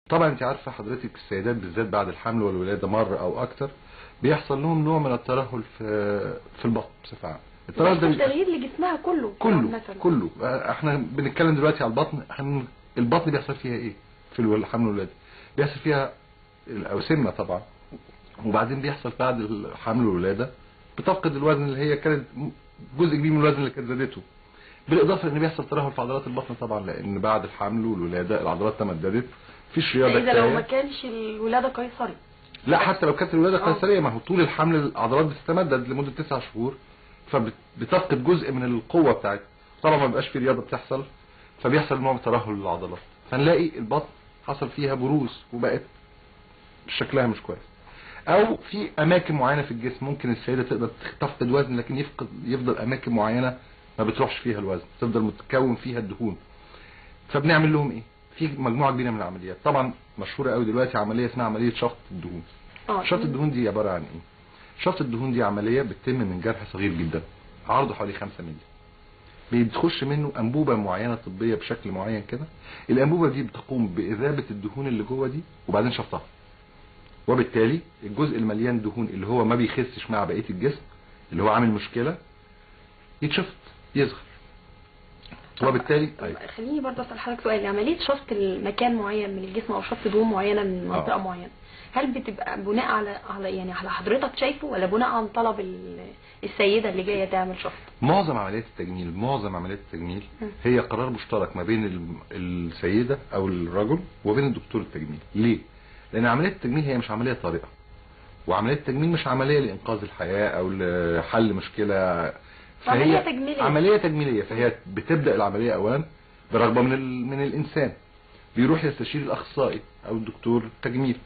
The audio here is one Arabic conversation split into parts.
طبعا انت عارفه حضرتك السيدات بالذات بعد الحمل والولاده مره او اكتر بيحصل لهم نوع من الترهل في البطن بصفه عامه. الترهل ده تغيير لجسمها كله احنا بنتكلم دلوقتي على البطن. البطن بيحصل فيها ايه في الحمل والولاده؟ بيحصل فيها الاوسمه طبعا، وبعدين بيحصل بعد الحمل والولاده بتفقد الوزن اللي هي كانت جزء كبير من الوزن اللي كانت زادته، بالاضافه ان بيحصل ترهل في عضلات البطن طبعا، لان بعد الحمل والولاده العضلات تمددت، مفيش رياضه اذا لو ما كانش الولاده قيصري. لا، حتى لو كانت الولاده قيصريه ما هو طول الحمل العضلات بتتمدد لمده 9 شهور، فبتفقد جزء من القوه بتاعتها، طبعا ما بيبقاش في رياضه بتحصل، فبيحصل نوع من ترهل للعضلات، فنلاقي البطن حصل فيها بروز وبقت شكلها مش كويس. او في اماكن معينه في الجسم ممكن السيده تقدر تفقد وزن، لكن يفضل اماكن معينه ما بتروحش فيها الوزن، تفضل متكون فيها الدهون. فبنعمل لهم ايه؟ في مجموعه كبيره من العمليات، طبعا مشهوره قوي دلوقتي عمليه اسمها عمليه شفط الدهون. شفط الدهون دي عباره عن ايه؟ شفط الدهون دي عمليه بتتم من جرح صغير جدا عرضه حوالي 5 مللي، بيتخش منه انبوبه معينه طبيه بشكل معين كده. الانبوبه دي بتقوم باذابه الدهون اللي جوه دي وبعدين شفطها، وبالتالي الجزء المليان دهون اللي هو ما بيخسش مع بقيه الجسم اللي هو عامل مشكله يتشفط يصغر، وبالتالي خليني برضه اسال حضرتك سؤال. عمليه شفط المكان معين من الجسم او شفط دهون معينه من منطقه معينه، هل بتبقى بناء على يعني على حضرتك شايفه، ولا بناء عن طلب السيده اللي جايه تعمل شفط؟ معظم عمليات التجميل هي قرار مشترك ما بين السيده او الرجل وبين الدكتور التجميل. ليه؟ لان عمليه التجميل هي مش عمليه طارئه، وعمليه التجميل مش عمليه لانقاذ الحياه او لحل مشكله، فهي عمليه تجميليه. فهي بتبدا العمليه اولا برغبه من الانسان، بيروح يستشير الاخصائي او الدكتور التجميل،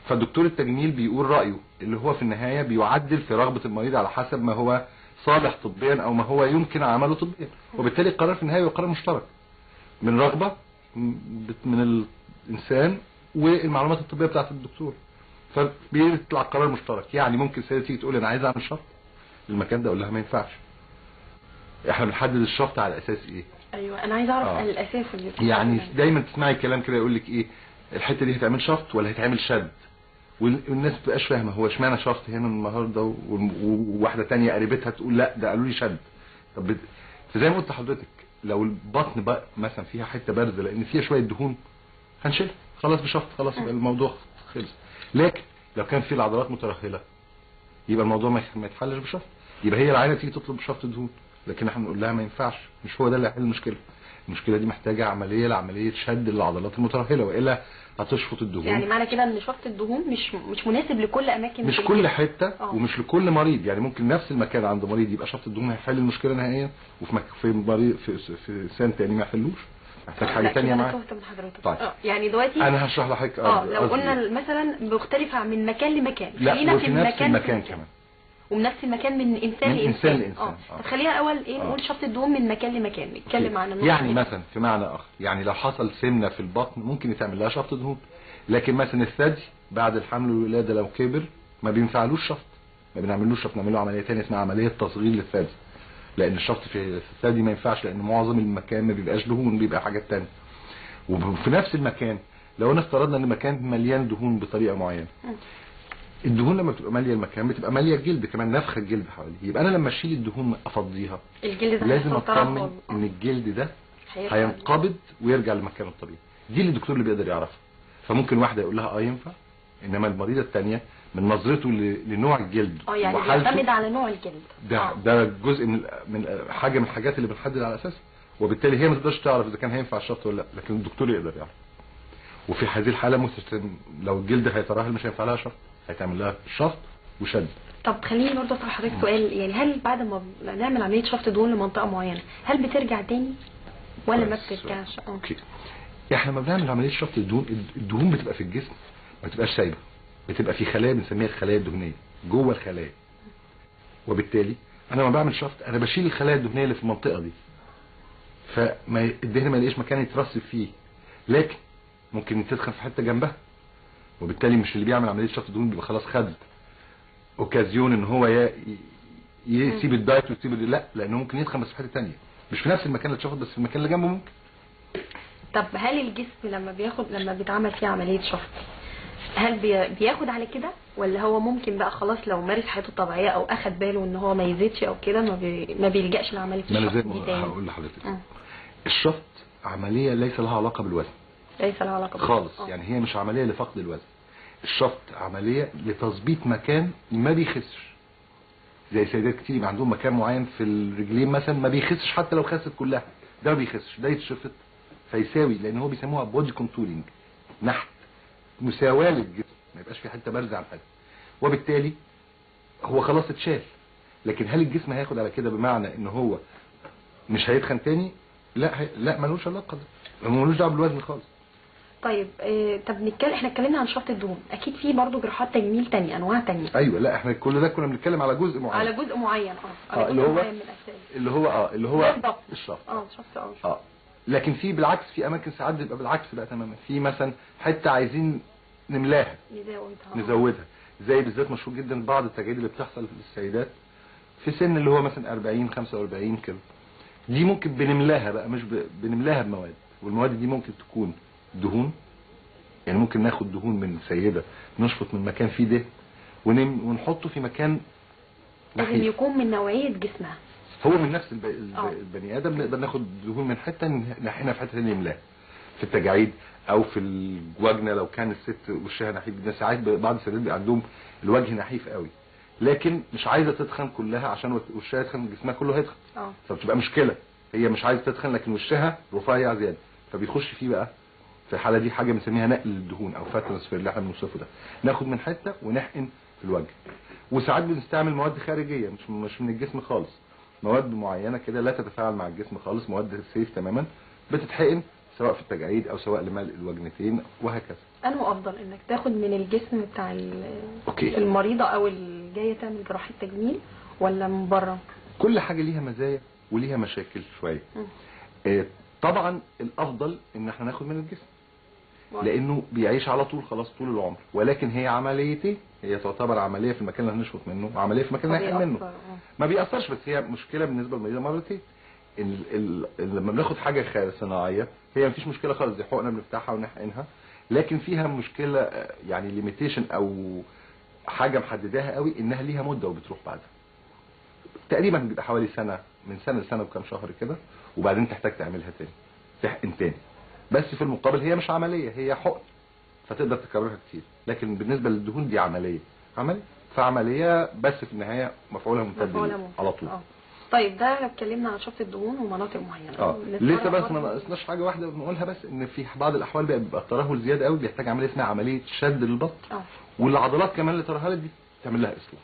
فالدكتور التجميل بيقول رايه اللي هو في النهايه بيعدل في رغبه المريض على حسب ما هو صالح طبيا او ما هو يمكن عمله طبيا، وبالتالي القرار في النهايه هو قرار مشترك من رغبه من الانسان والمعلومات الطبيه بتاعت الدكتور، فبيطلع قرار مشترك. يعني ممكن سيدة تيجي تقول انا عايز اعمل شفط للمكان ده، اقول لها ما ينفعش. احنا بنحدد الشفط على اساس ايه؟ ايوه انا عايز اعرف الاساس اللي يعني دايما تسمعي كلام كده يقول لك ايه، الحته دي هتعمل شفط ولا هتعمل شد، والناس ما بتبقاش فاهمه هو اشمعنى شفط هنا النهارده وواحده ثانيه قريبتها تقول لا ده قالوا لي شد. طب فزي ما قلت لحضرتك لو البطن بقى مثلا فيها حته بارزه لان فيها شويه دهون هنشيلها خلاص بشفط، خلاص يبقى الموضوع خلص. لكن لو كان في العضلات مترهله يبقى الموضوع ما يتحلش بشفط، يبقى هي العينه تيجي تطلب شفط دهون، لكن احنا نقول لها ما ينفعش، مش هو ده اللي هيحل المشكله. المشكله دي محتاجه عمليه شد للعضلات المترهله والا هتشفط الدهون. يعني معنى كده ان شفط الدهون مش مناسب لكل اماكن، مش كل حته ومش لكل مريض. يعني ممكن نفس المكان عند مريض يبقى شفط الدهون هيحل المشكله نهائيا، وفي مريض في انسان تاني ما يحلوش، محتاج حاجه ثانيه معاه. طيب يعني دلوقتي انا هشرح لحضرتك لو قلنا مثلا مختلفه من مكان لمكان، خلينا في نفس المكان كمان وبنفس المكان من انسان لانسان. طب خلينا اول نقول شفط الدهون من مكان لمكان، نتكلم عن النقطه يعني مثلا في معنى اخر، يعني لو حصل سمنه في البطن ممكن يتعمل لها شفط دهون، لكن مثلا الثدي بعد الحمل والولاده لو كبر ما بينفعلوش شفط، ما بنعملوش شفط، نعمل له عمليه ثانيه اسمها عمليه تصغير للثدي، لان الشفط في الثدي ما ينفعش لان معظم المكان ما بيبقاش دهون، بيبقى حاجات ثانيه. وفي نفس المكان لو انا افترضنا ان المكان مليان دهون بطريقه معينه، الدهون لما بتبقى ماليه المكان بتبقى ماليه الجلد كمان، نفخه الجلد حواليه، يبقى انا لما اشيل الدهون افضيها الجلد لازم اطمن ان الجلد ده هينقبض ويرجع لمكانه الطبيعي. دي اللي الدكتور اللي بيقدر يعرفها. فممكن واحده يقول لها ينفع، انما المريضه الثانيه من نظرته لنوع الجلد يعني بيعتمد على نوع الجلد. ده جزء من حاجه من الحاجات اللي بنحدد على اساسها، وبالتالي هي ما تقدرش تعرف اذا كان هينفع الشفط ولا لا، لكن الدكتور يقدر يعرف. وفي هذه الحاله لو الجلد هيترهل مش هينفع لها شفط، هيتعمل لها شفط وشد. طب خليني برضه اسال حضرتك سؤال، يعني هل بعد ما نعمل عمليه شفط دهون لمنطقه معينه هل بترجع تاني ولا ما بترجعش؟ اوكي. احنا لما بنعمل عمليه شفط الدهون بتبقى في الجسم ما بتبقاش سايبه، بتبقى في خلايا بنسميها الخلايا الدهنيه جوه الخلايا، وبالتالي انا لما بعمل شفط انا بشيل الخلايا الدهنيه اللي في المنطقه دي، فما الدهن ما يلاقيش مكان يترسب فيه، لكن ممكن تدخل في حته جنبها، وبالتالي مش اللي بيعمل عمليه شفط دهون بيبقى خلاص خد اوكازيون ان هو يسيب الدايت ويسيب لا، لانه ممكن يدخل بس في حته ثانيه، مش في نفس المكان اللي اتشفط بس في المكان اللي جنبه ممكن. طب هل الجسم لما بيتعمل فيه عمليه شفط، هل بياخد على كده، ولا هو ممكن بقى خلاص لو مارس حياته الطبيعيه او اخد باله ان هو ما يزيدش او كده ما بيلجاش لعمليه الشفط دي تاني؟ هقول لحضرتك الشفط عمليه ليس لها علاقه بالوزن، ليس لها علاقه خالص. يعني هي مش عمليه لفقد الوزن، الشفط عمليه لتظبيط مكان ما بيخسش. زي سيدات كتير يبقى عندهم مكان معين في الرجلين مثلا ما بيخسش، حتى لو خست كلها ده ما بيخسش، ده يتشفط فيساوي، لان هو بيسموها بودي كونتورنج، نحت مساواه للجسم، ما يبقاش في حته بارزه عن حته، وبالتالي هو خلاص اتشال. لكن هل الجسم هياخد على كده بمعنى ان هو مش هيتخن تاني؟ لا ملوش علاقه، ده ملوش دعوه بالوزن خالص. طيب طب احنا اتكلمنا عن شفط الدهون، اكيد في برضه جراحات تجميل تانية، انواع تانية. ايوه، لا احنا كل ده كنا بنتكلم على جزء معين، على جزء معين على اللي جزء هو معين من الاجسام، اللي هو الشفط. الشفط. لكن في بالعكس، في اماكن ساعات بيبقى بالعكس بقى تماما، في مثلا حته عايزين نملاها نزودها، زي بالذات مشهور جدا بعض التجاعيد اللي بتحصل للسيدات في سن اللي هو مثلا 40 45 كده، دي ممكن بنملاها بقى، مش بنملاها بمواد، والمواد دي ممكن تكون دهون. يعني ممكن ناخد دهون من سيده، نشفط من مكان فيه دهن ونحطه في مكان لازم يكون من نوعيه جسمها، هو من نفس البني ادم. نقدر ناخد دهون من حته نحينا في حته ثانيه نملاها، في التجاعيد او في الوجنه لو كان الست وشها نحيف جدا. ساعات بعض السيدات بيبقى عندهم الوجه نحيف قوي، لكن مش عايزه تتخن كلها عشان وشها يتخن، جسمها كله هيتخن، فبتبقى مشكله. هي مش عايزه تتخن لكن وشها رفيع زياده، فبيخش فيه بقى في الحاله دي حاجه بنسميها نقل الدهون او فات ترانسفير اللي احنا بنوصفه ده، ناخد من حته ونحقن في الوجه. وساعات بنستعمل مواد خارجيه مش من الجسم خالص، مواد معينه كده لا تتفاعل مع الجسم خالص، مواد سيف تماما، بتتحقن سواء في التجاعيد او سواء لملء الوجنتين وهكذا. انه افضل انك تاخد من الجسم بتاع المريضه او اللي جايه تعمل جراحه تجميل، ولا من بره؟ كل حاجه ليها مزايا وليها مشاكل شويه. طبعا الافضل ان احنا ناخد من الجسم لانه بيعيش على طول خلاص طول العمر، ولكن هي عمليتين، هي تعتبر عمليه في المكان اللي هنشفط منه وعمليه في المكان اللي هنحقن منه. ما بيأثرش، بس هي مشكله بالنسبه للمريضه مرتين. لما بناخد حاجه صناعيه هي مفيش مشكله خالص، دي حقنه بنفتحها ونحقنها، لكن فيها مشكله يعني ليميتيشن او حاجه محدداها قوي، انها ليها مده وبتروح بعدها. تقريبا بيبقى حوالي سنه، من سنه لسنه وكام شهر كده، وبعدين تحتاج تعملها تاني، تحقن تاني. بس في المقابل هي مش عمليه، هي حقن، فتقدر تكررها كتير. لكن بالنسبه للدهون دي عمليه فعمليه، بس في النهايه مفعولها ممتد على طول. طيب ده لو اتكلمنا عن شفط الدهون ومناطق معينه. لسه بس ما ناقصناش حاجه واحده بنقولها، بس ان في بعض الاحوال بيبقى الترهل زياده قوي، بيحتاج عمليه اسمها عمليه شد للبطن، والعضلات كمان اللي ترهلت دي تعمل لها اصلاح.